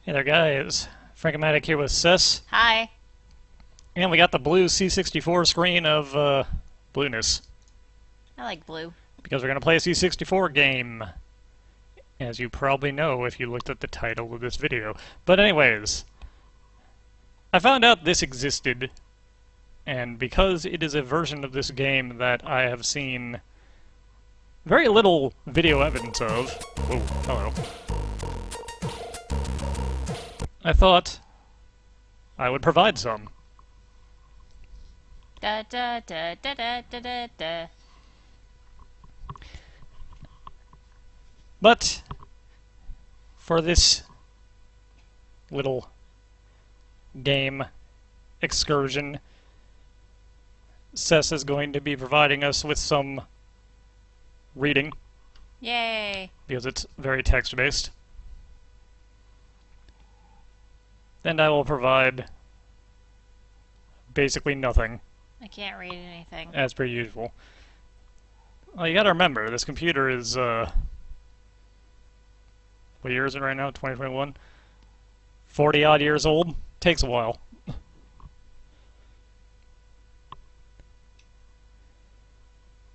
Hey there, guys. Frankomatic here with Sis. Hi. And we got the blue C64 screen of blueness. I like blue. Because we're going to play a C64 game. As you probably know if you looked at the title of this video. But anyways, I found out this existed. And because it is a version of this game that I have seen very little video evidence of. Whoa, hello. I thought I would provide some. Da da da da da da da da. But for this little game excursion, Sess is going to be providing us with some reading Yay. because it's very text-based. And I will provide basically nothing, I can't read anything. as per usual. Well, you gotta remember, this computer is, what year is it right now? 2021? 40-odd years old? Takes a while.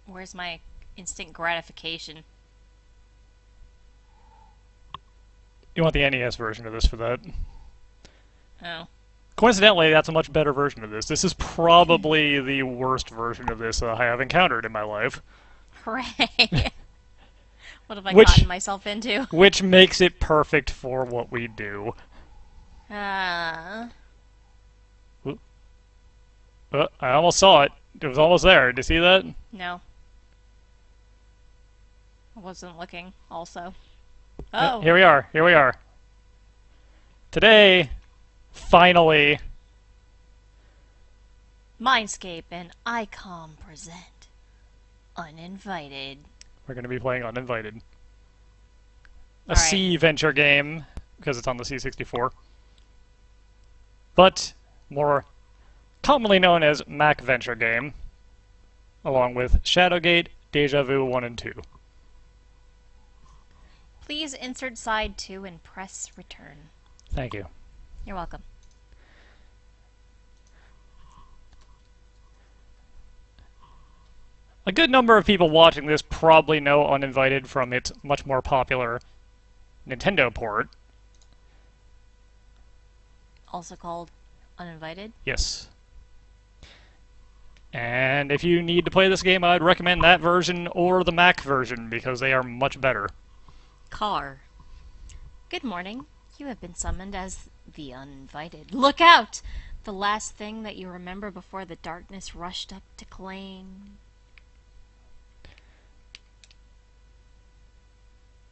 Where's my instant gratification? You want the NES version of this for that. Oh. Coincidentally, that's a much better version of this. This is probably the worst version of this I have encountered in my life. Hooray. What have I Which- gotten myself into? Which makes it perfect for what we do. Uh, I almost saw it. It was almost there. Did you see that? no. I wasn't looking, also. Yeah, Oh. here we are. Here we are. Today, finally, Mindscape and ICOM present Uninvited. we're going to be playing Uninvited. A Alright. C venture game, because it's on the C64. But more commonly known as Mac venture game, along with Shadowgate, Deja Vu 1 and 2. Please insert side 2 and press return. Thank you. You're welcome. A good number of people watching this probably know Uninvited from its much more popular Nintendo port. Also called Uninvited. Yes. And if you need to play this game, I'd recommend that version or the Mac version because they are much better. Car. Good morning. You have been summoned as the Uninvited. Look out! The last thing that you remember before the darkness rushed up to claim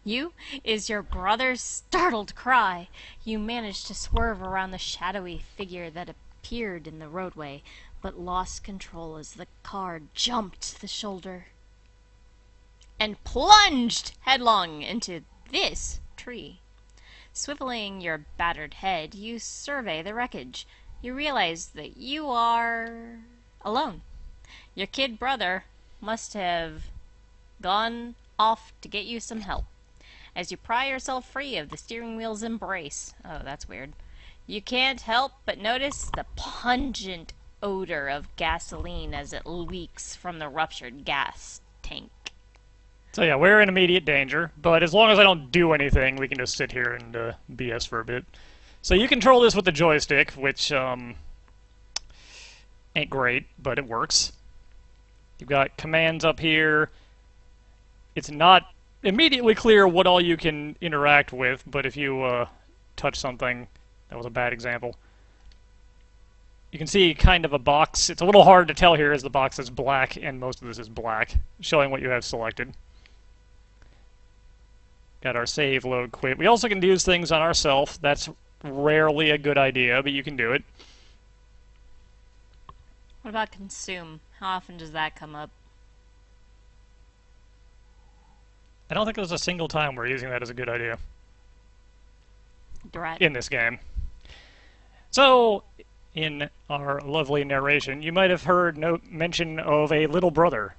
you is your brother's startled cry. You managed to swerve around the shadowy figure that appeared in the roadway, but lost control as the car jumped the shoulder and plunged headlong into this tree. Swiveling your battered head, you survey the wreckage. You realize that you are alone. Your kid brother must have gone off to get you some help. As you pry yourself free of the steering wheel's embrace, oh, that's weird, you can't help but notice the pungent odor of gasoline as it leaks from the ruptured gas tank. So yeah, we're in immediate danger, but as long as I don't do anything, we can just sit here and BS for a bit. So you control this with the joystick, which ain't great, but it works. You've got commands up here. It's not immediately clear what all you can interact with, but if you touch something, that was a bad example. You can see kind of a box. It's a little hard to tell here as the box is black and most of this is black, showing what you have selected. Got our save, load, quit. We also can use things on ourselves. That's rarely a good idea, but you can do it. What about consume? How often does that come up? I don't think there's a single time we're using that as a good idea Drat. in this game. So, in our lovely narration, you might have heard no mention of a little brother.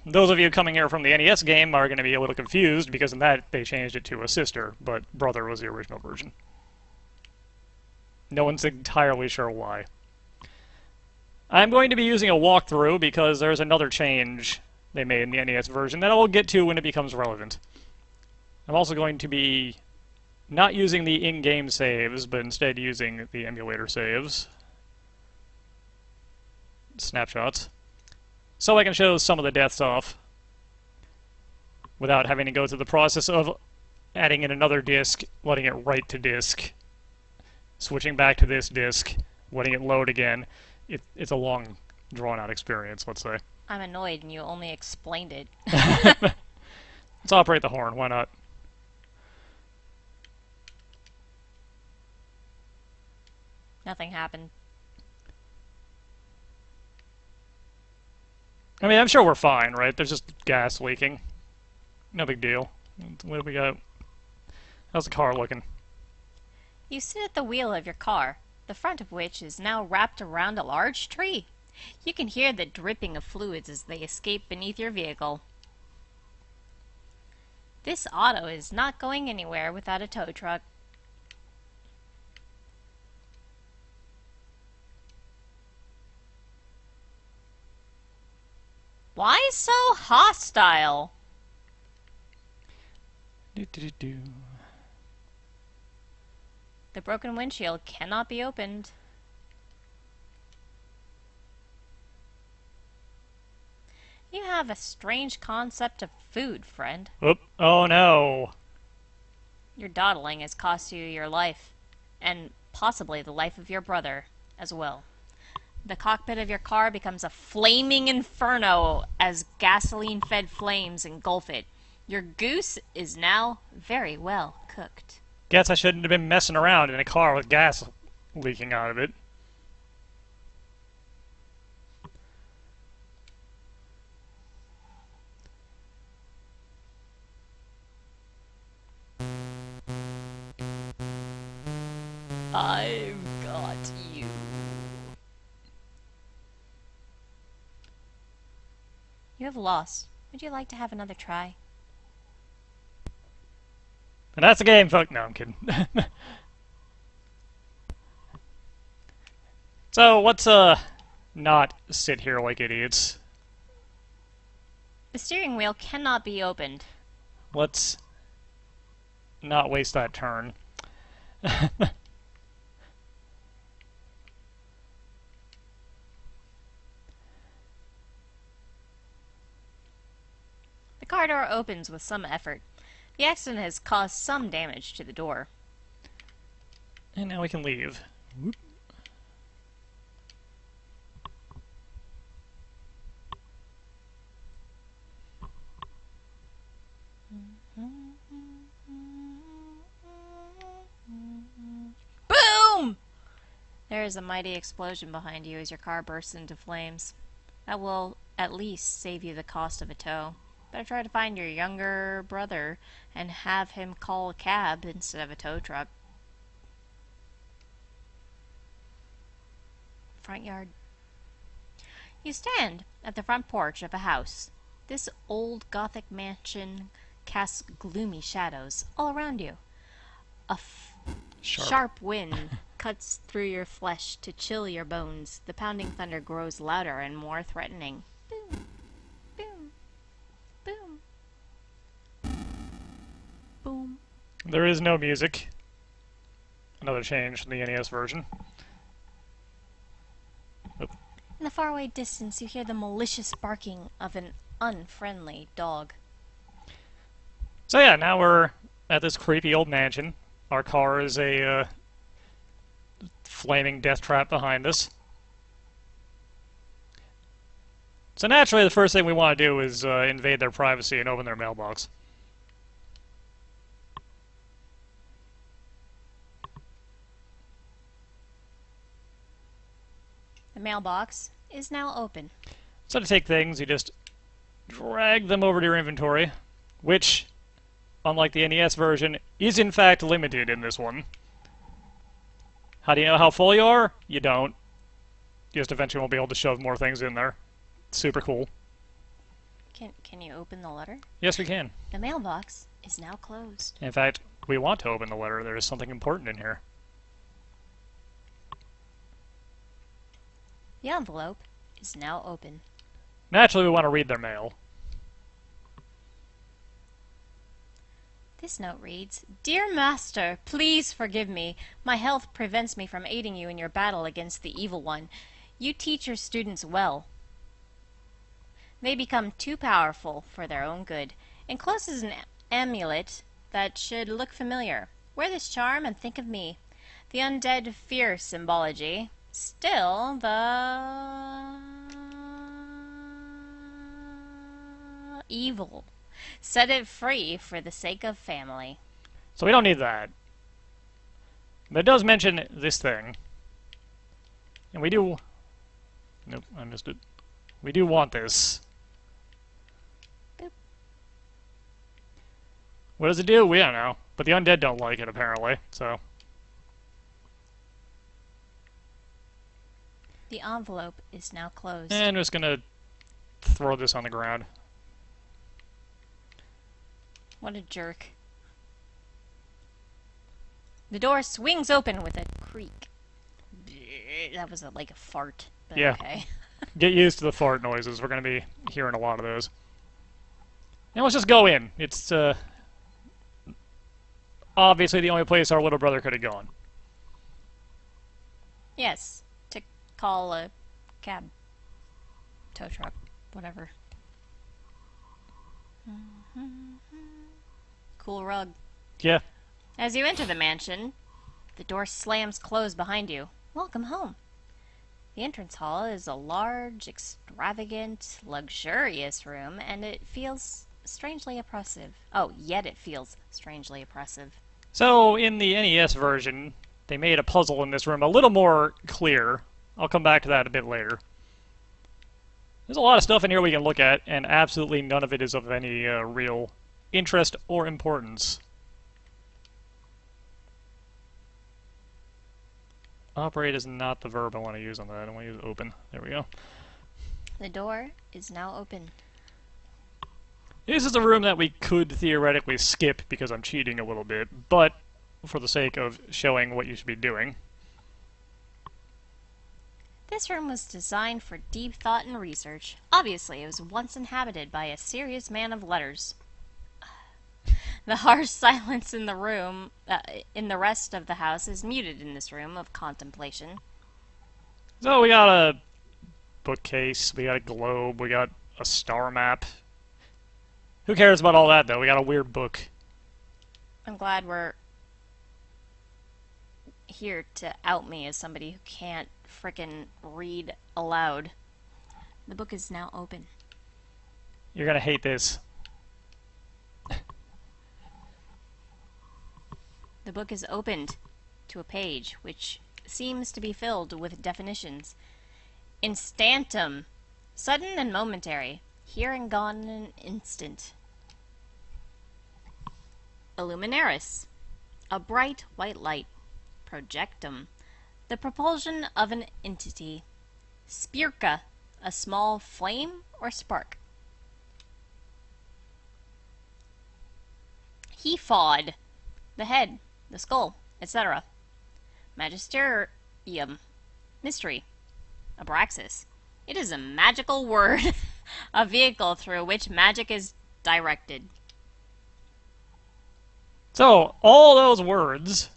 Those of you coming here from the NES game are going to be a little confused because in that they changed it to a sister, but brother was the original version. No one's entirely sure why. I'm going to be using a walkthrough because there's another change they made in the NES version that I'll get to when it becomes relevant. I'm also going to be not using the in-game saves, but instead using the emulator saves. Snapshots. So I can show some of the deaths off without having to go through the process of adding in another disc, letting it write to disc, switching back to this disc, letting it load again. It's a long, drawn-out experience, let's say. I'm annoyed and you only explained it. Let's operate the horn, why not? Nothing happened. I mean, I'm sure we're fine, right? There's just gas leaking. No big deal. What do we got? How's the car looking? You sit at the wheel of your car, the front of which is now wrapped around a large tree. You can hear the dripping of fluids as they escape beneath your vehicle. This auto is not going anywhere without a tow truck. Why so hostile? Do. The broken windshield cannot be opened. You have a strange concept of food, friend. Oop. Oh no. Your dawdling has cost you your life, and possibly the life of your brother as well. The cockpit of your car becomes a flaming inferno as gasoline-fed flames engulf it. Your goose is now very well cooked. Guess I shouldn't have been messing around in a car with gas leaking out of it. I've got you. You have lost. Would you like to have another try? And that's the game, folks. No, I'm kidding. So, let's, not sit here like idiots. The steering wheel cannot be opened. Let's not waste that turn. The car door opens with some effort. The accident has caused some damage to the door. And now we can leave. Whoop. Boom! There is a mighty explosion behind you as your car bursts into flames. That will at least save you the cost of a tow. Better try to find your younger brother and have him call a cab instead of a tow truck. Front yard. You stand at the front porch of a house. This old Gothic mansion casts gloomy shadows all around you. A sharp wind cuts through your flesh to chill your bones. The pounding thunder grows louder and more threatening. Boom, boom, boom, boom. There is no music. Another change from the NES version. Oop. In the faraway distance, you hear the malicious barking of an unfriendly dog. So yeah, now we're at this creepy old mansion. Our car is a flaming death trap behind us. So naturally, the first thing we want to do is invade their privacy and open their mailbox. The mailbox is now open. So to take things, you just drag them over to your inventory, which, unlike the NES version, is in fact limited in this one. How do you know how full you are? You don't. You just eventually won't be able to shove more things in there. Super cool. Can you open the letter? Yes, we can. The mailbox is now closed. In fact, we want to open the letter. There is something important in here. The envelope is now open. Naturally, we want to read their mail. This note reads, Dear Master, please forgive me. My health prevents me from aiding you in your battle against the evil one. You teach your students well. They become too powerful for their own good. Enclosed is an amulet that should look familiar. Wear this charm and think of me. The undead fear symbology. Still, the evil. Set it free for the sake of family. So we don't need that. But it does mention this thing. And we do... Nope, I missed it. We do want this. Boop. What does it do? We don't know. But the undead don't like it, apparently, so... The envelope is now closed. And I'm just gonna throw this on the ground. What a jerk. The door swings open with a creak. That was like a fart, but Yeah. okay. Get used to the fart noises. We're gonna be hearing a lot of those. Now let's just go in. It's, obviously the only place our little brother could have gone. Yes, to call a cab, tow truck, whatever. Cool rug. Yeah. As you enter the mansion, the door slams closed behind you. Welcome home. The entrance hall is a large, extravagant, luxurious room, and it feels strangely oppressive. Oh, yet it feels strangely oppressive. So, in the NES version, they made a puzzle in this room a little more clear. I'll come back to that a bit later. There's a lot of stuff in here we can look at, and absolutely none of it is of any real interest or importance. Operate is not the verb I want to use on that. I want to use open. There we go. The door is now open. This is a room that we could theoretically skip because I'm cheating a little bit, but for the sake of showing what you should be doing. This room was designed for deep thought and research. Obviously, it was once inhabited by a serious man of letters. The harsh silence in the room, in the rest of the house, is muted in this room of contemplation. So we got a bookcase, we got a globe, we got a star map. Who cares about all that, though? We got a weird book. I'm glad we're here to out me as somebody who can't frickin' read aloud. The book is now open. You're gonna hate this. The book is opened to a page which seems to be filled with definitions. Instantum, sudden and momentary, here and gone in an instant. Illuminaris, a bright white light. Projectum, the propulsion of an entity. Spirka, a small flame or spark. Hephod, the head, the skull, etc. Magisterium, mystery. Abraxas, it is a magical word, a vehicle through which magic is directed. So, all those words...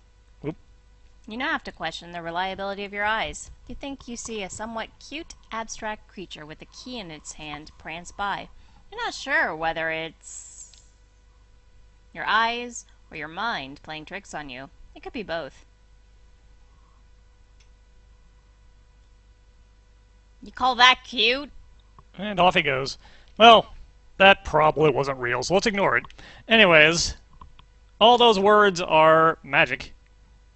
You now have to question the reliability of your eyes. You think you see a somewhat cute, abstract creature with a key in its hand prance by. You're not sure whether it's your eyes or your mind playing tricks on you. It could be both. You call that cute? And off he goes. Well, that probably wasn't real, so let's ignore it. Anyways, all those words are magic,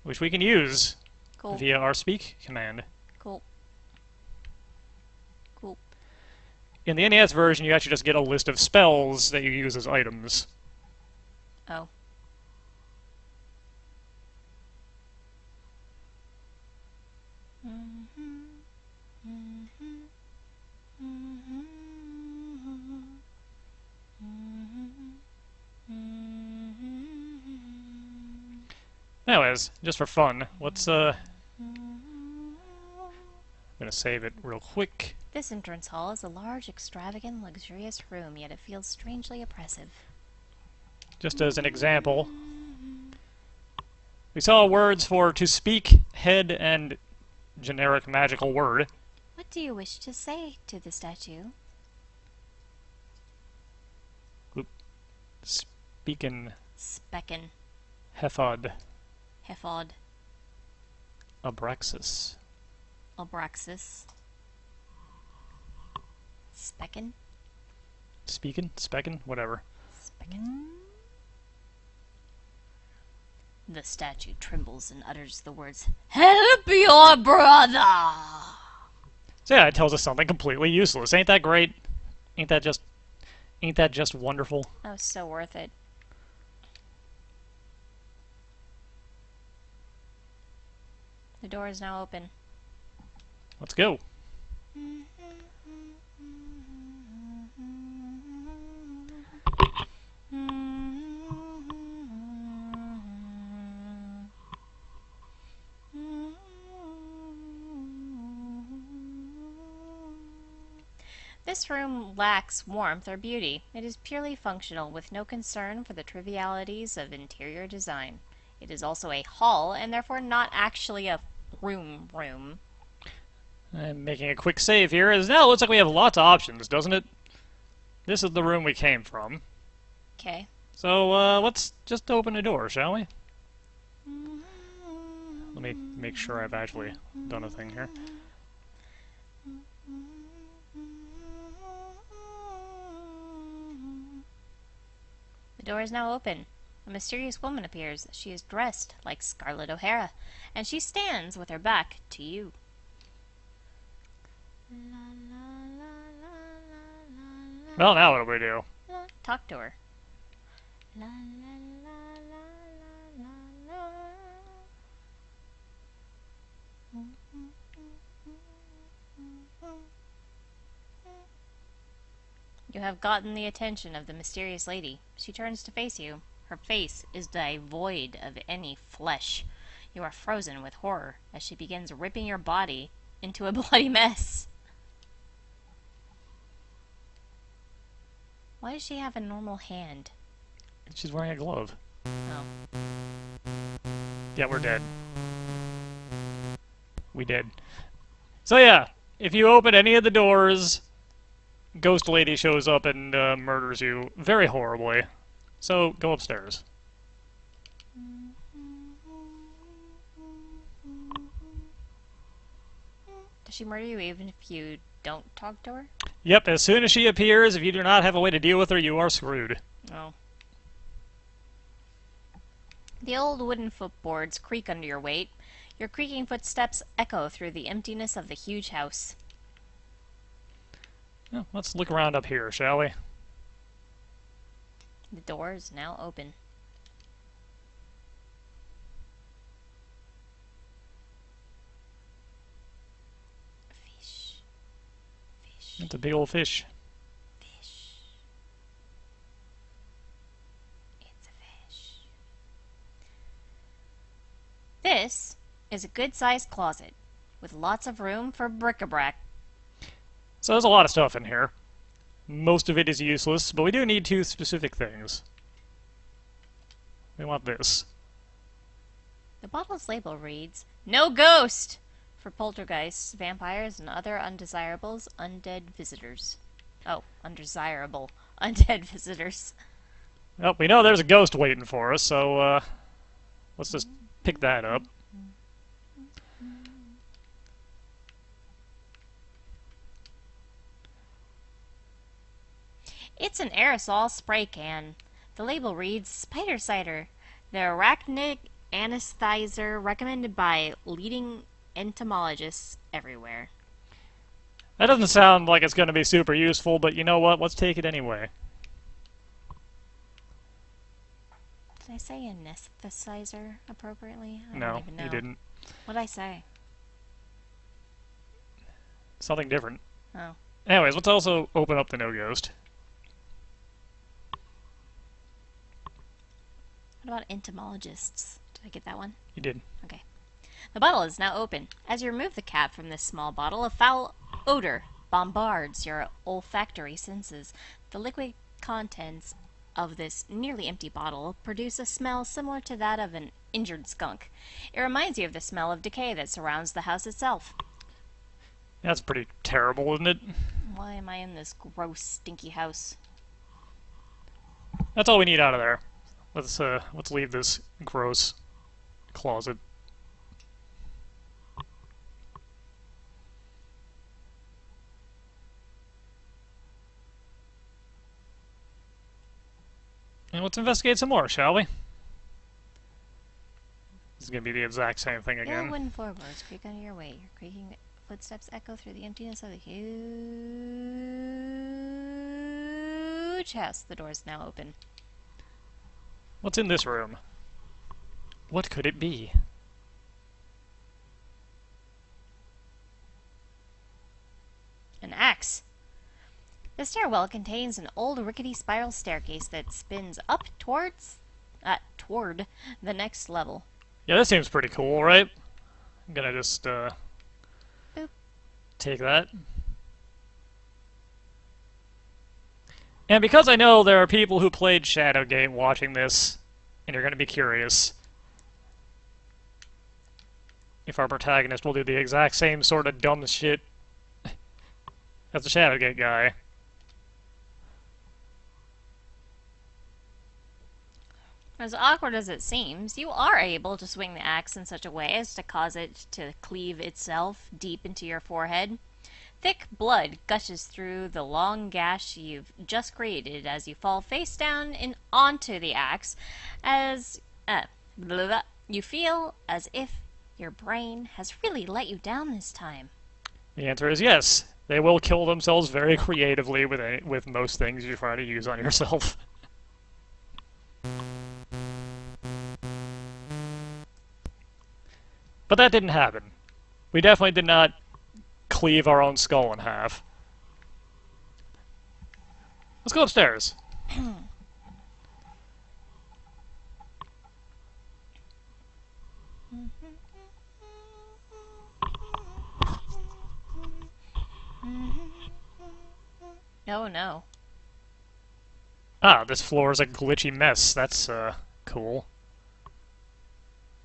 which we can use Cool. via our speak command. Cool. Cool. In the NES version, you actually just get a list of spells that you use as items. Oh. Anyways, just for fun, let's gonna save it real quick. This entrance hall is a large, extravagant, luxurious room, yet it feels strangely oppressive. Just as an example, we saw words for to speak, head, and generic magical word. What do you wish to say to the statue? Speakin' Specken. Hephod Hephod. Abraxas. Abraxas. Specken. Speckin', whatever. Specken. The statue trembles and utters the words, "Help your brother!" So yeah, it tells us something completely useless. Ain't that great? Ain't that just wonderful? That was so worth it. The door is now open. Let's go. This room lacks warmth or beauty. It is purely functional, with no concern for the trivialities of interior design. It is also a hall, and therefore not actually a room. I'm making a quick save here, as now it looks like we have lots of options, doesn't it? This is the room we came from. Okay. So, let's just open the door, shall we? Let me make sure I've actually done a thing here. The door is now open. A mysterious woman appears. She is dressed like Scarlett O'Hara, and she stands with her back to you. Well, now what do we do? Talk to her. You have gotten the attention of the mysterious lady. She turns to face you. Her face is devoid of any flesh. You are frozen with horror as she begins ripping your body into a bloody mess. Why does she have a normal hand? She's wearing a glove. Oh. Yeah, we're dead. We did. So yeah, if you open any of the doors, Ghost Lady shows up and murders you very horribly. So go upstairs. Does she murder you even if you don't talk to her? Yep, as soon as she appears, if you do not have a way to deal with her, you are screwed. Oh. The old wooden footboards creak under your weight. Your creaking footsteps echo through the emptiness of the huge house. Well, let's look around up here, shall we? The door is now open. Fish. Fish. It's a big old fish. Fish. It's a fish. This is a good-sized closet with lots of room for bric-a-brac. So there's a lot of stuff in here. Most of it is useless, but we do need two specific things. We want this. The bottle's label reads, "No ghost!" for poltergeists, vampires, and other undesirables, undead visitors. Oh, undesirable undead visitors. Well, we know there's a ghost waiting for us, so let's just pick that up. It's an aerosol spray can. The label reads, "Spider Cider, the arachnid anesthetizer recommended by leading entomologists everywhere." That doesn't sound like it's going to be super useful, but you know what? Let's take it anyway. Did I say anesthetizer appropriately? I No, don't even know. you didn't. What'd I say? Something different. Oh. Anyways, let's also open up the no ghost. What about entomologists? Did I get that one? You did. Okay. The bottle is now open. As you remove the cap from this small bottle, a foul odor bombards your olfactory senses. The liquid contents of this nearly empty bottle produce a smell similar to that of an injured skunk. It reminds you of the smell of decay that surrounds the house itself. That's pretty terrible, isn't it? Why am I in this gross, stinky house? That's all we need out of there. Let's leave this gross closet. And let's investigate some more, shall we? This is gonna be the exact same thing Your again. wooden floorboards creak under your weight. Your creaking footsteps echo through the emptiness of the huge house. The door is now open. What's in this room? What could it be? An axe. The stairwell contains an old rickety spiral staircase that spins up toward the next level. Yeah, this seems pretty cool, right? I'm gonna just Boop. take that. And because I know there are people who played Shadowgate watching this, and you're gonna be curious if our protagonist will do the exact same sort of dumb shit as the Shadowgate guy. As awkward as it seems, you are able to swing the axe in such a way as to cause it to cleave itself deep into your forehead. Thick blood gushes through the long gash you've just created as you fall face down onto the axe, as you feel as if your brain has really let you down this time. The answer is yes. They will kill themselves very creatively with most things you try to use on yourself. But that didn't happen. We definitely did not cleave our own skull in half. Let's go upstairs. Oh no. Ah, this floor is a glitchy mess. That's, cool.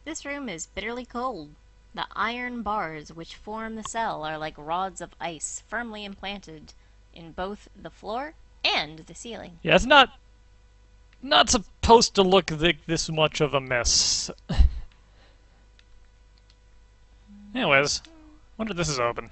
This room is bitterly cold. The iron bars which form the cell are like rods of ice firmly implanted in both the floor and the ceiling. Yeah, it's not supposed to look this much of a mess. Anyways, wonder if this is open.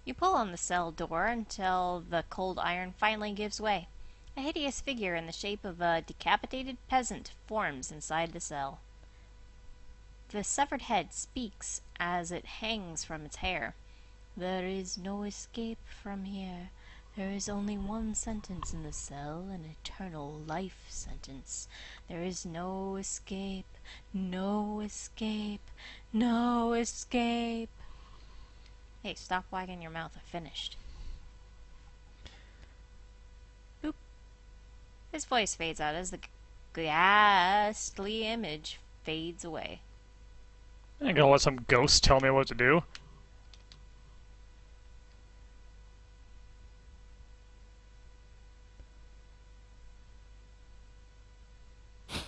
You pull on the cell door until the cold iron finally gives way. A hideous figure in the shape of a decapitated peasant forms inside the cell. The severed head speaks as it hangs from its hair. There is no escape from here. There is only one sentence in the cell, an eternal life sentence. There is no escape, no escape, no escape. Hey, stop wagging your mouth. I finished. Boop. His voice fades out as the ghastly image fades away. I ain't gonna let some ghost tell me what to do.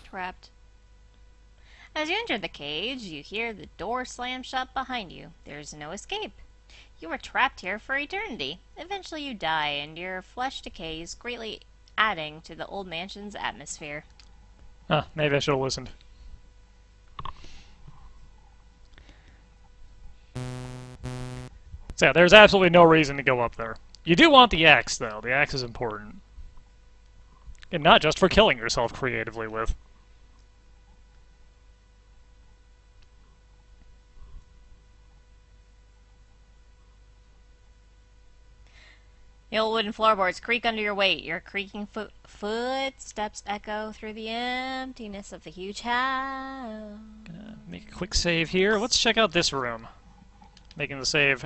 Trapped. As you enter the cage, you hear the door slam shut behind you. There is no escape. You are trapped here for eternity. Eventually you die, and your flesh decays, greatly adding to the old mansion's atmosphere. Huh, maybe I should have listened. So yeah, there's absolutely no reason to go up there. You do want the axe, though. The axe is important. And not just for killing yourself creatively with. The old wooden floorboards creak under your weight. Your creaking footsteps echo through the emptiness of the huge house. Make a quick save here. Let's check out this room. Making the save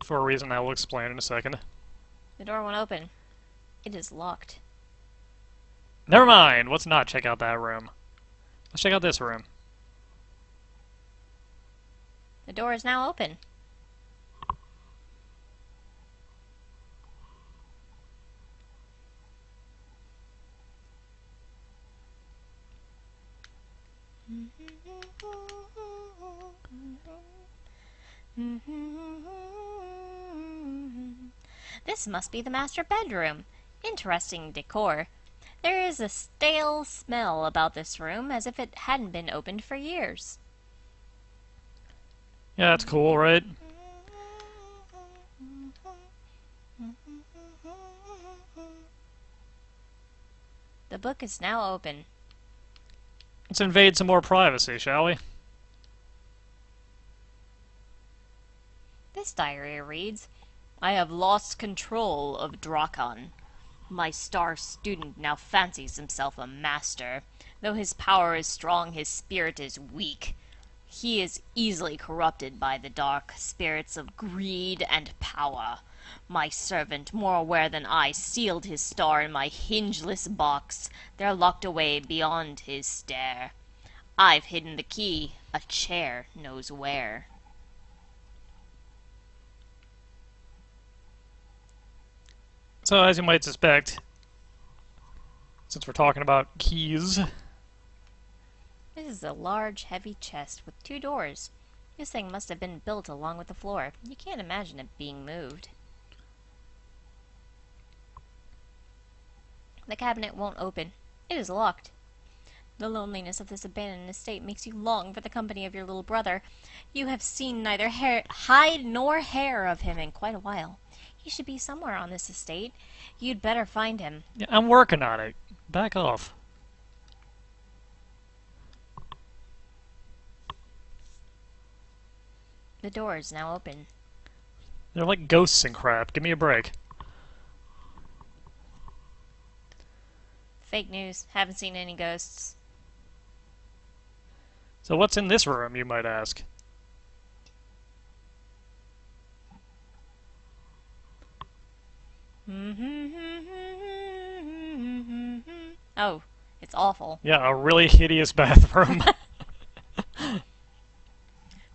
for a reason I will explain in a second. The door won't open. It is locked. Never mind, let's not check out that room. Let's check out this room. The door is now open. This must be the master bedroom. Interesting decor. There is a stale smell about this room, as if it hadn't been opened for years. Yeah, that's cool, right? The book is now open. Let's invade some more privacy, shall we? This diary reads, I have lost control of Drakon. My star student now fancies himself a master. Though his power is strong, his spirit is weak. He is easily corrupted by the dark spirits of greed and power. My servant, more aware than I, sealed his star in my hingeless box. They're locked away beyond his stare. I've hidden the key. A chair knows where. So, as you might suspect, since we're talking about keys, This is a large, heavy chest with 2 doors. This thing must have been built along with the floor. You can't imagine it being moved. The cabinet won't open. It is locked. The loneliness of this abandoned estate makes you long for the company of your little brother. You have seen neither hide nor hair of him in quite a while. He should be somewhere on this estate. You'd better find him. yeah, I'm working on it. Back off. The door is now open. They're like ghosts and crap. Give me a break. Fake news. Haven't seen any ghosts. So what's in this room, you might ask? Oh, it's awful. Yeah, a really hideous bathroom.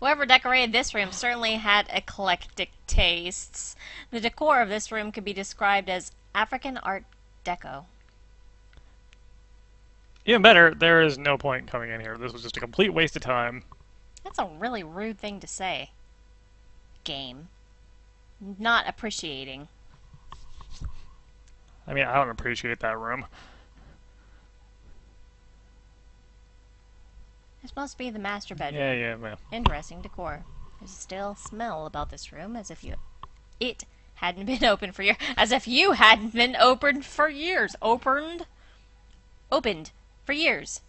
Whoever decorated this room certainly had eclectic tastes. The decor of this room could be described as African Art Deco. Even better, there is no point in coming in here. This was just a complete waste of time. That's a really rude thing to say. Game. Not appreciating. I mean, I don't appreciate that room. This must be the master bedroom. Yeah. Interesting decor. There's a stale smell about this room, as if it hadn't been open for years. As if you hadn't been opened for years. Opened for years.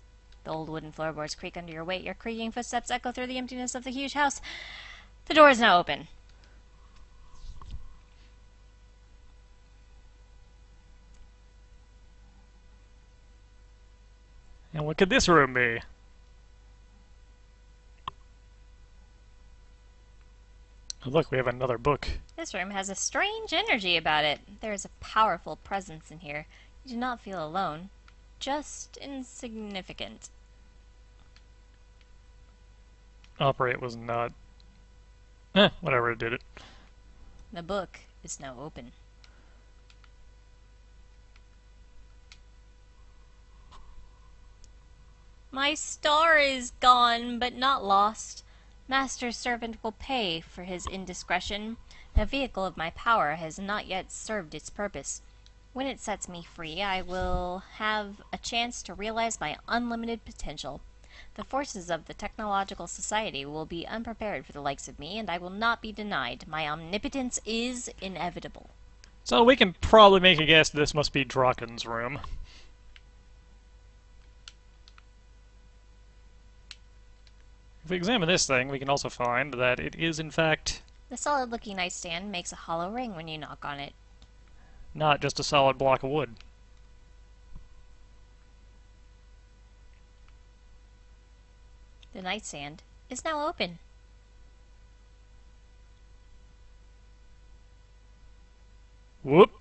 The old wooden floorboards creak under your weight. Your creaking footsteps echo through the emptiness of the huge house. The door is now open. And what could this room be? Oh, look, we have another book. This room has a strange energy about it. There is a powerful presence in here. You do not feel alone, just insignificant. Operate was not... whatever, it did it. The book is now open. My star is gone, but not lost. Master's servant will pay for his indiscretion. The vehicle of my power has not yet served its purpose. When it sets me free, I will have a chance to realize my unlimited potential. The forces of the technological society will be unprepared for the likes of me, and I will not be denied. My omnipotence is inevitable. So we can probably make a guess this must be Draken's room. If we examine this thing, we can also find that it is, in fact, The solid-looking nightstand makes a hollow ring when you knock on it. not just a solid block of wood. The nightstand is now open. Whoop.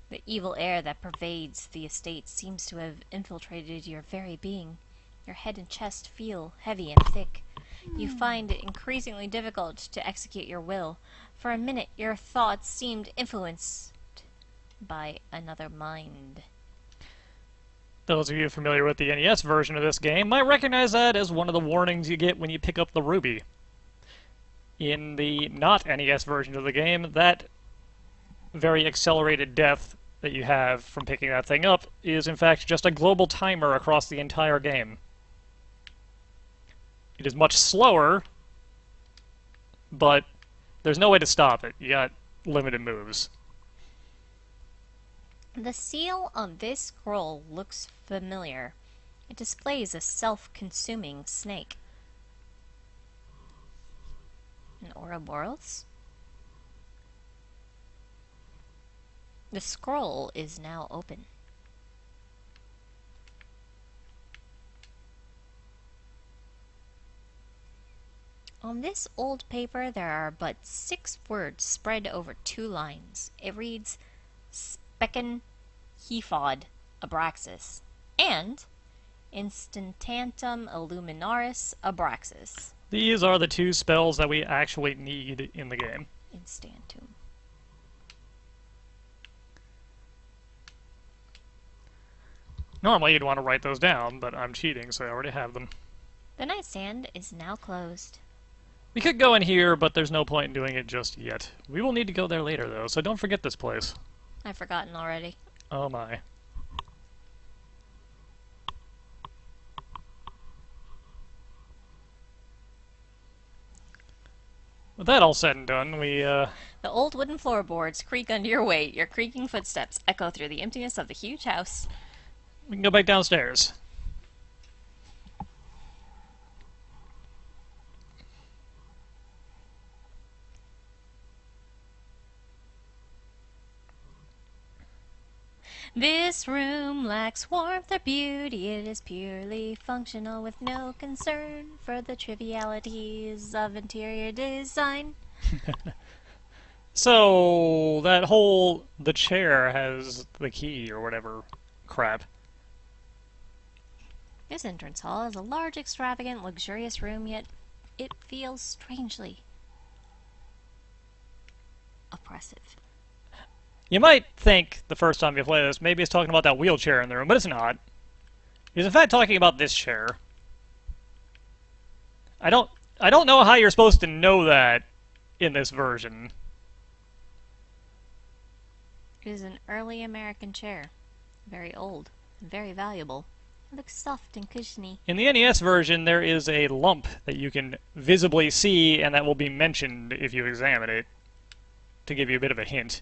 The evil air that pervades the estate seems to have infiltrated your very being. Your head and chest feel heavy and thick. You find it increasingly difficult to execute your will. For a minute, your thoughts seemed influenced by another mind. Those of you familiar with the NES version of this game might recognize that as one of the warnings you get when you pick up the ruby. In the not NES version of the game, that very accelerated death that you have from picking that thing up is in fact just a global timer across the entire game. It is much slower, but there's no way to stop it. You got limited moves. The seal on this scroll looks familiar. It displays a self-consuming snake. An Ouroboros? The scroll is now open. On this old paper there are but 6 words spread over 2 lines. It reads, Specken Hephod Abraxas, and Instantantum Illuminaris Abraxas. These are the 2 spells that we actually need in the game. Instantum. Normally you'd want to write those down, but I'm cheating, so I already have them. The nightstand is now closed. We could go in here, but there's no point in doing it just yet. We will need to go there later, though, so don't forget this place. I've forgotten already. Oh my. With that all said and done, The old wooden floorboards creak under your weight. Your creaking footsteps echo through the emptiness of the huge house. we can go back downstairs. This room lacks warmth or beauty. It is purely functional with no concern for the trivialities of interior design. So, the chair has the key or whatever crap. This entrance hall is a large, extravagant, luxurious room, yet it feels strangely oppressive. You might think, the first time you play this, maybe it's talking about that wheelchair in the room, but it's not. It's in fact talking about this chair. I don't know how you're supposed to know that in this version. It is an early American chair. Very old and very valuable. It looks soft and cushiony. In the NES version, there is a lump that you can visibly see, and that will be mentioned if you examine it, to give you a bit of a hint.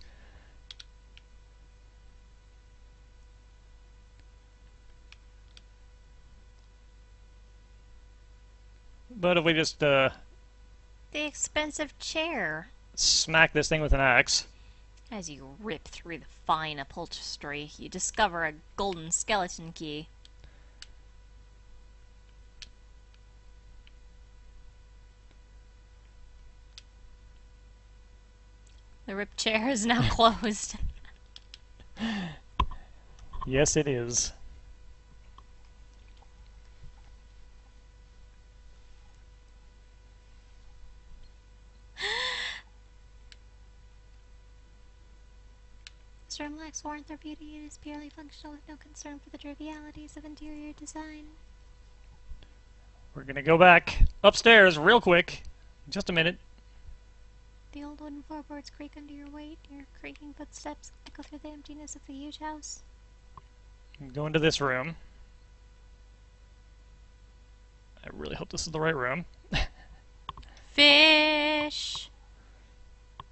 But if we just The expensive chair. smack this thing with an axe. As you rip through the fine upholstery, you discover a golden skeleton key. The ripped chair is now closed. Yes, it is. This room lacks warmth or beauty. It is purely functional with no concern for the trivialities of interior design. We're gonna go back upstairs real quick. Just a minute. The old wooden floorboards creak under your weight. Your creaking footsteps echo through the emptiness of the huge house. Go into this room. I really hope this is the right room. Fish!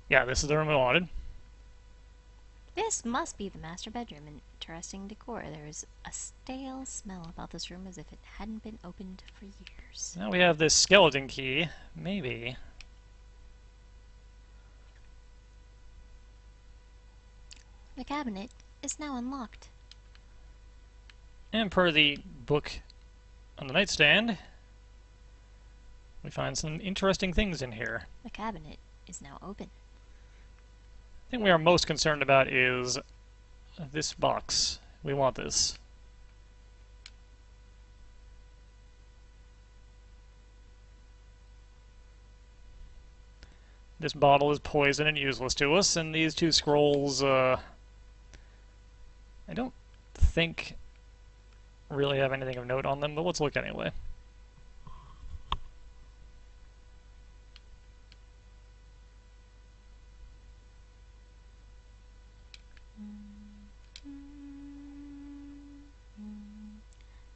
Yeah, this is the room we wanted. This must be the master bedroom. Interesting decor. There is a stale smell about this room as if it hadn't been opened for years. Now we have this skeleton key. Maybe. The cabinet is now unlocked. And per the book on the nightstand, we find some interesting things in here. The cabinet is now open. thing we are most concerned about is this box. We want this. This bottle is poison and useless to us, and these two scrolls, I don't think really have anything of note on them, but let's look anyway.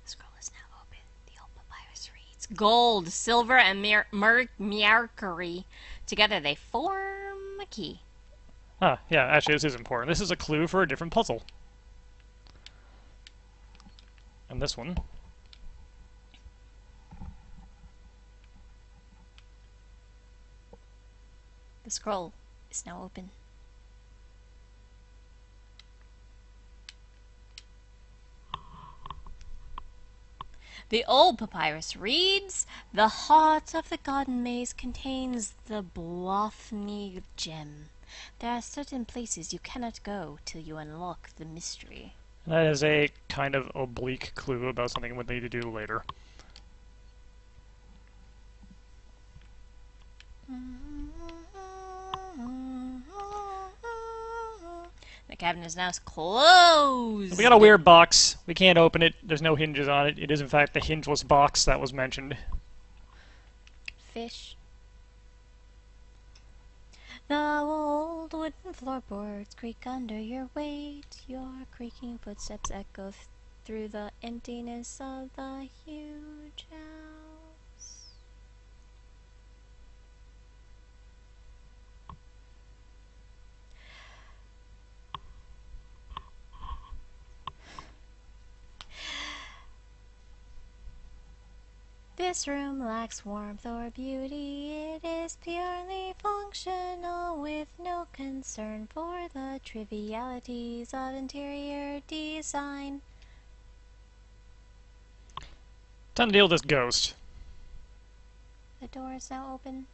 The scroll is now open. The old papyrus reads gold, silver, and mercury. Together they form a key. Ah, yeah, actually this is important. This is a clue for a different puzzle. And this one. The scroll is now open. The old papyrus reads, the heart of the garden maze contains the Blothney gem. There are certain places you cannot go till you unlock the mystery. That is a kind of oblique clue about something we'll need to do later. The cabinet is now closed. We got a weird box. We can't open it. There's no hinges on it. It is in fact the hingeless box that was mentioned. Fish. The old wooden floorboards creak under your weight. Your creaking footsteps echo through the emptiness of the huge house. This room lacks warmth or beauty. It is purely functional with no concern for the trivialities of interior design. Time to deal with this ghost. The door is now open.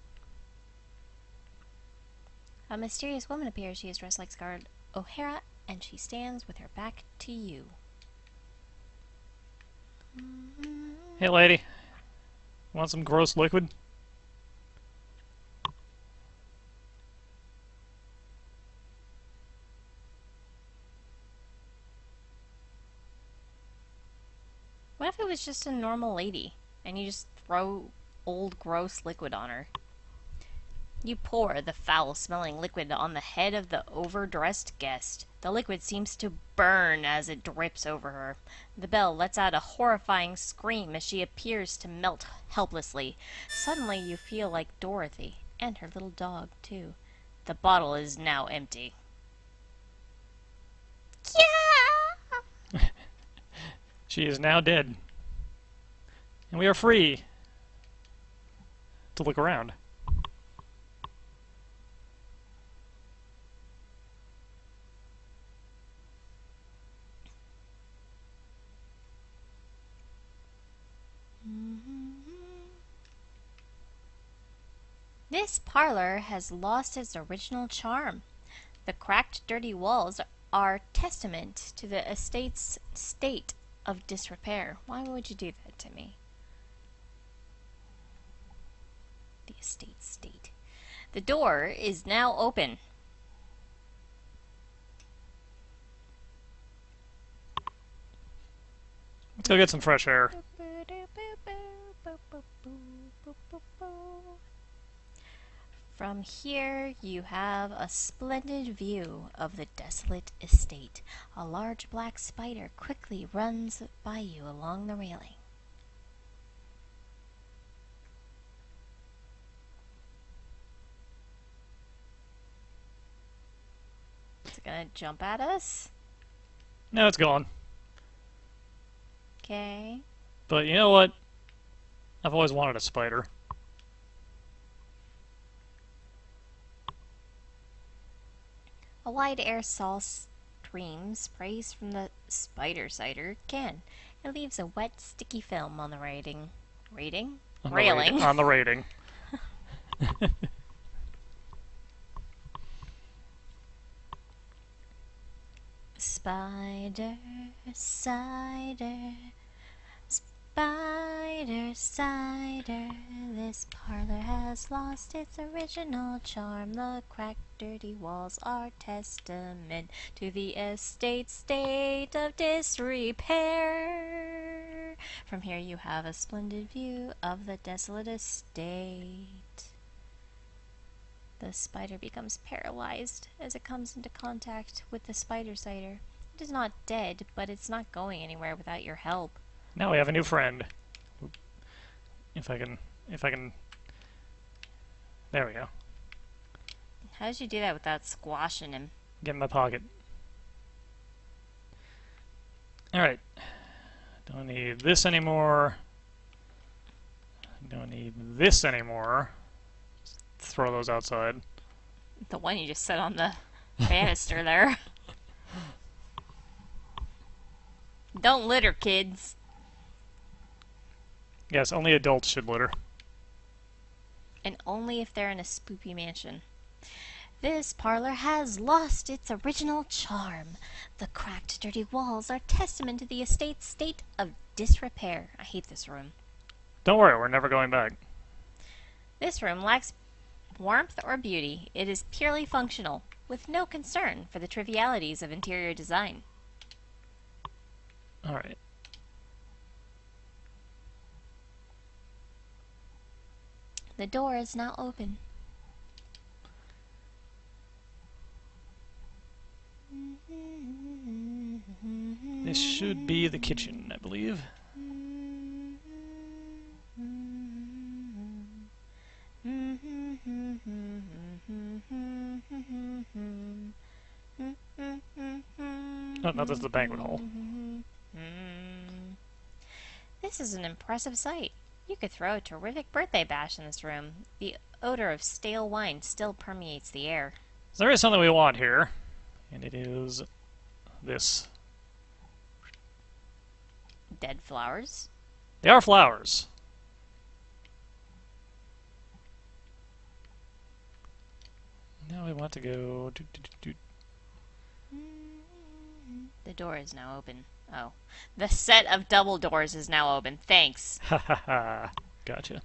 A mysterious woman appears. She is dressed like Scarlett O'Hara, and she stands with her back to you. Hey lady, want some gross liquid? What if it was just a normal lady, and you just throw old gross liquid on her? You pour the foul-smelling liquid on the head of the overdressed guest. The liquid seems to burn as it drips over her. The belle lets out a horrifying scream as she appears to melt helplessly. Suddenly you feel like Dorothy, and her little dog, too. The bottle is now empty. Yeah! She is now dead. And we are free to look around. This parlor has lost its original charm. The cracked, dirty walls are testament to the estate's state of disrepair. Why would you do that to me? The estate's state. The door is now open. Let's go get some fresh air. From here, you have a splendid view of the desolate estate. A large black spider quickly runs by you along the railing. Is it gonna jump at us? No, it's gone. Okay. But you know what? I've always wanted a spider. A wide aerosol stream sprays from the spider cider can. It leaves a wet, sticky film on the railing. On the rating. Spider, cider, spider, cider. This parlor has lost its original charm. The cracked, dirty walls are testament to the estate's state of disrepair. From here you have a splendid view of the desolate estate. The spider becomes paralyzed as it comes into contact with the spider cider. It is not dead, but it's not going anywhere without your help. Now we have a new friend. If I can... There we go. How did you do that without squashing him? Get in my pocket. Alright. Don't need this anymore. Don't need this anymore. Just throw those outside. The one you just set on the banister there. Don't litter, kids. Yes, only adults should litter. And only if they're in a spoopy mansion. This parlor has lost its original charm. The cracked, dirty walls are testament to the estate's state of disrepair. I hate this room. Don't worry, we're never going back. This room lacks warmth or beauty. It is purely functional, with no concern for the trivialities of interior design. Alright. The door is now open. This should be the kitchen, I believe. Oh, no, this is the banquet hall. This is an impressive sight. You could throw a terrific birthday bash in this room. The odor of stale wine still permeates the air. So there is something we want here, and it is this. Dead flowers? They are flowers. Now we want to go... The door is now open. Oh. The set of double doors is now open. Thanks. Ha ha ha. Gotcha.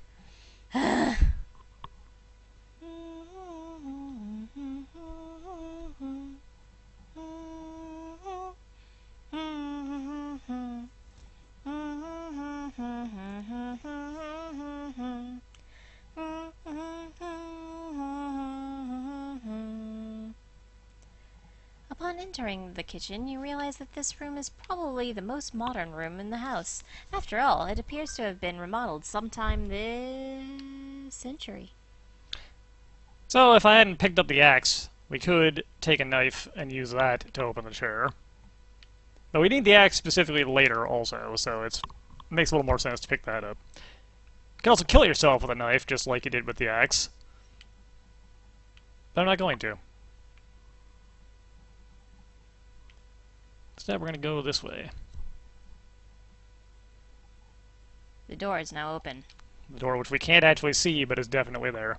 Upon entering the kitchen, you realize that this room is probably the most modern room in the house. After all, it appears to have been remodeled sometime this century. So if I hadn't picked up the axe, we could take a knife and use that to open the chair. But we need the axe specifically later also, so it makes a little more sense to pick that up. You can also kill yourself with a knife, just like you did with the axe. But I'm not going to. Instead, we're going to go this way. The door is now open. The door which we can't actually see, but is definitely there.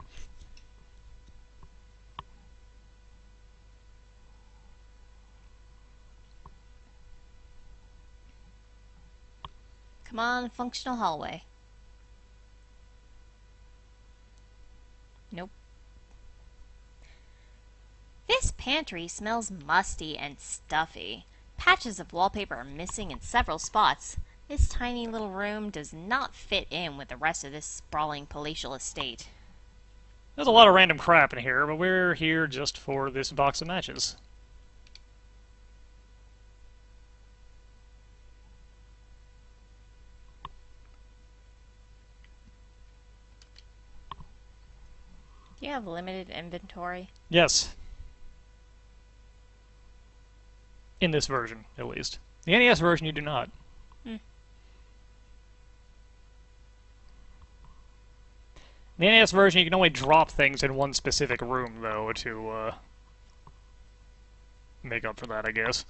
Come on, functional hallway. Nope. This pantry smells musty and stuffy. Patches of wallpaper are missing in several spots. This tiny little room does not fit in with the rest of this sprawling palatial estate. There's a lot of random crap in here, but we're here just for this box of matches. Do you have limited inventory? Yes. In this version, at least. The NES version, you do not. In the NES version, you can only drop things in one specific room, though, to make up for that, I guess.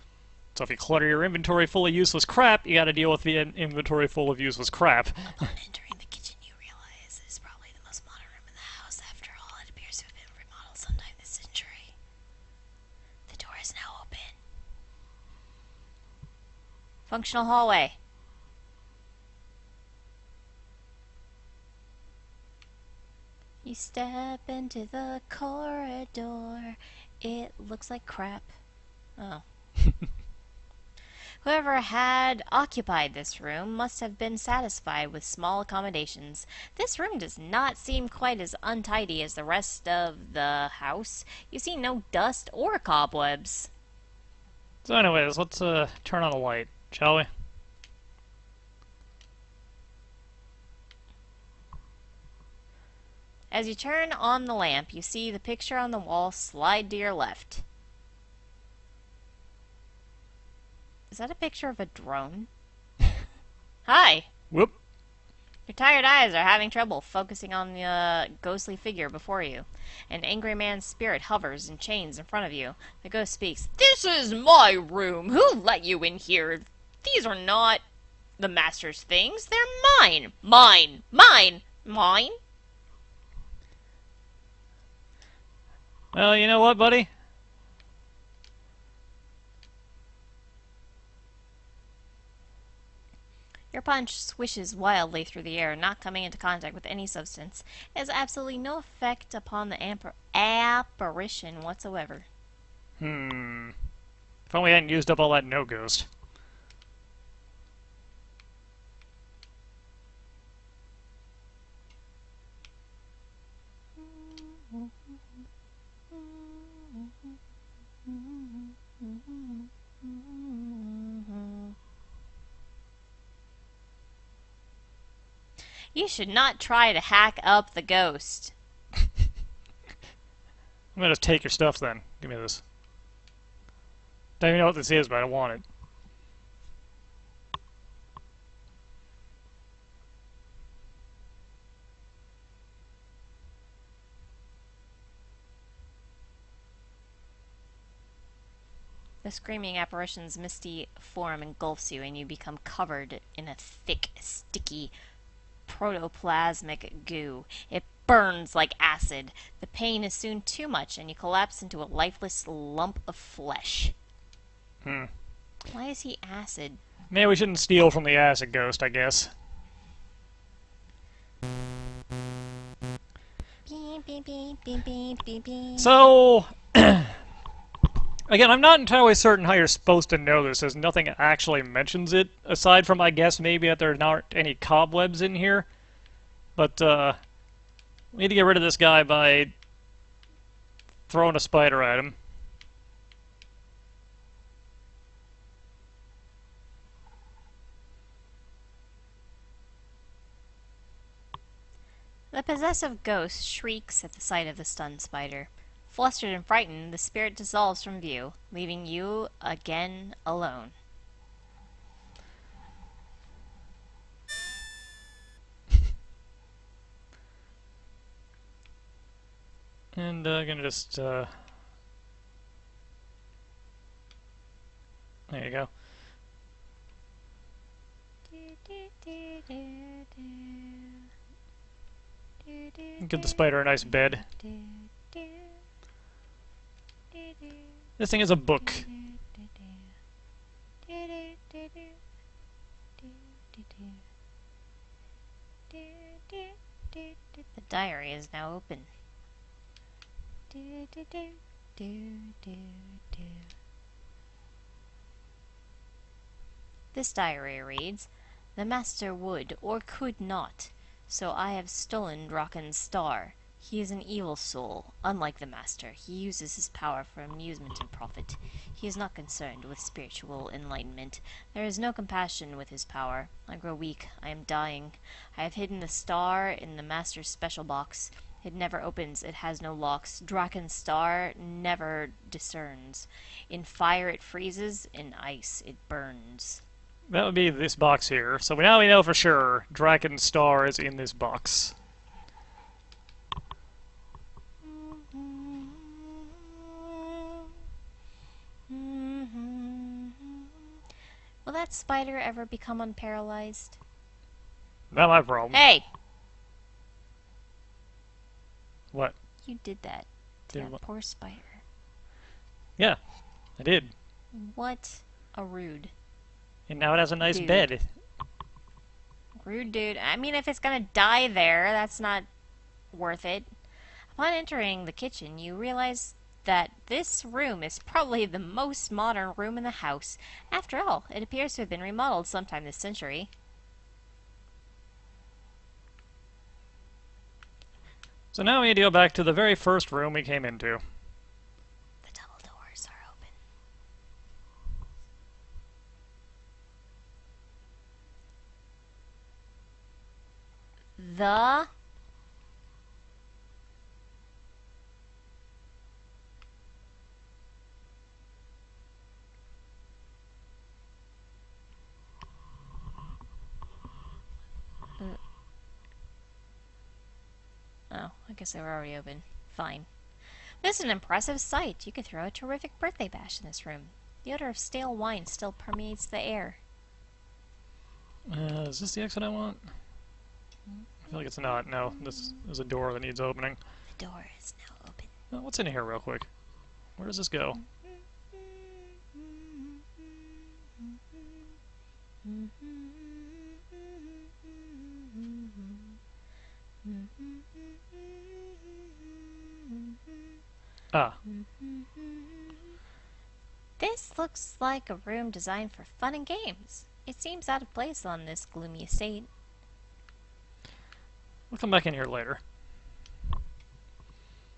So if you clutter your inventory full of useless crap, you gotta deal with the inventory full of useless crap. Upon entering the kitchen, you realize it is probably the most modern room in the house. After all, it appears to have been remodeled sometime this century. The door is now open. Functional hallway. You step into the corridor. It looks like crap. Oh. Whoever had occupied this room must have been satisfied with small accommodations. This room does not seem quite as untidy as the rest of the house. You see no dust or cobwebs. So anyways, let's turn on a light, shall we? As you turn on the lamp, you see the picture on the wall slide to your left. Is that a picture of a drone? Hi! Whoop. Your tired eyes are having trouble focusing on the ghostly figure before you. An angry man's spirit hovers in chains in front of you. The ghost speaks. This is my room! Who let you in here? These are not the master's things. They're mine! Mine! Mine! Mine? Well, you know what, buddy? Your punch swishes wildly through the air, not coming into contact with any substance. It has absolutely no effect upon the apparition whatsoever. If only I hadn't used up all that no-ghost. You should not try to hack up the ghost. I'm gonna just take your stuff then. Give me this. Don't even know what this is, but I want it. The screaming apparition's misty form engulfs you, and you become covered in a thick, sticky, protoplasmic goo. It burns like acid. The pain is soon too much, and you collapse into a lifeless lump of flesh. Why is he acid? Maybe we shouldn't steal from the acid ghost, I guess. Beep, beep, beep, beep, beep, beep, beep. So, again, I'm not entirely certain how you're supposed to know this, as nothing actually mentions it, aside from, I guess, maybe that there aren't any cobwebs in here. But, we need to get rid of this guy by throwing a spider at him. The possessive ghost shrieks at the sight of the stunned spider. Flustered and frightened, the spirit dissolves from view, leaving you again alone. And, gonna just, there you go. Give the spider a nice bed. This thing is a book. The diary is now open. This diary reads, "The master would or could not, so I have stolen Draken's star. He is an evil soul. Unlike the master, he uses his power for amusement and profit. He is not concerned with spiritual enlightenment. There is no compassion with his power. I grow weak. I am dying. I have hidden the star in the master's special box. It never opens. It has no locks. Draken's star never discerns. In fire it freezes. In ice it burns." That would be this box here. So now we know for sure Draken's star is in this box. Will that spider ever become unparalyzed? Not my problem. Hey! What? You did that to Did that what? poor spider. Yeah, I did. What a rude. And now it has a nice Dude. bed. Rude dude. I mean, if it's gonna die there, that's not worth it. Upon entering the kitchen, you realize that this room is probably the most modern room in the house. After all, it appears to have been remodeled sometime this century. So now we need to go back to the very first room we came into. The double doors are open. The Oh, I guess they were already open. Fine. This is an impressive sight. You could throw a terrific birthday bash in this room. The odor of stale wine still permeates the air. Is this the exit I want? I feel like it's not. No, this is a door that needs opening. The door is now open. Oh, what's in here real quick? Where does this go? Ah, This looks like a room designed for fun and games. It seems out of place on this gloomy estate. we'll come back in here later.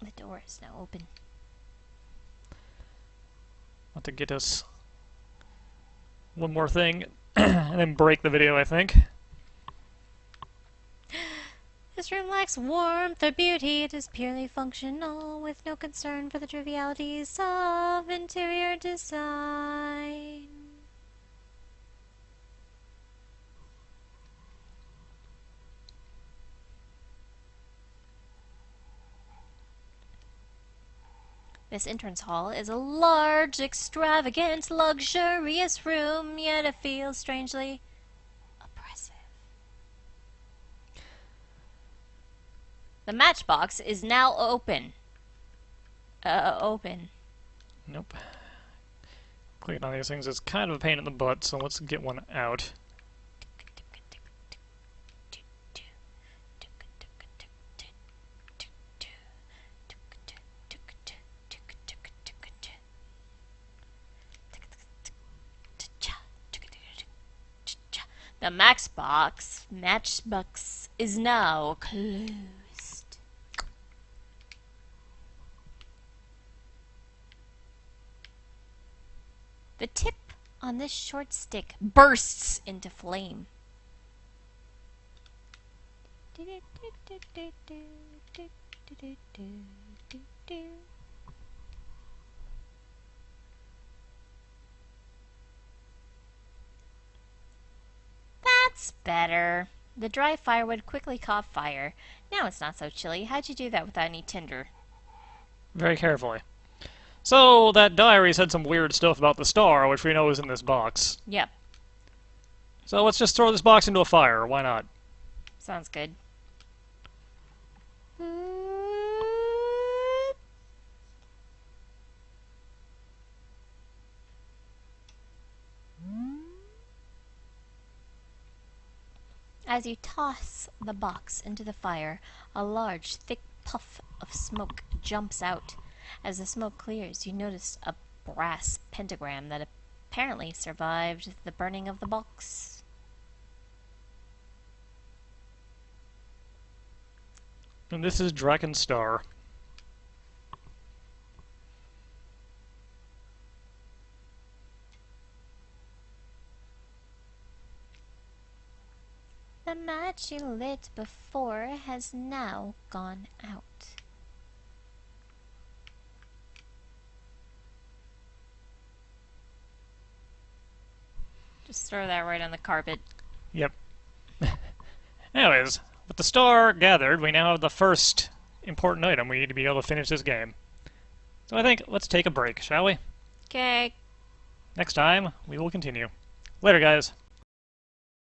The door is now open. Want to get us one more thing and then break the video, I think. This room lacks warmth or beauty. It is purely functional, with no concern for the trivialities of interior design. This entrance hall is a large, extravagant, luxurious room, yet it feels strangely oppressive. The matchbox is now open. Open. Nope. Clicking on these things is kind of a pain in the butt, so let's get one out. The matchbox is now closed. The tip on this short stick bursts into flame. That's better. The dry firewood quickly caught fire. Now it's not so chilly. How'd you do that without any tinder? Very carefully. So, that diary said some weird stuff about the star, which we know is in this box. Yep. So let's just throw this box into a fire. Why not? Sounds good. As you toss the box into the fire, a large, thick puff of smoke jumps out. As the smoke clears, you notice a brass pentagram that apparently survived the burning of the box. And this is Draken's star. The match you lit before has now gone out. Just throw that right on the carpet. Yep. Anyways, with the star gathered, we now have the first important item we need to be able to finish this game. So I think let's take a break, shall we? Okay. Next time, we will continue. Later, guys.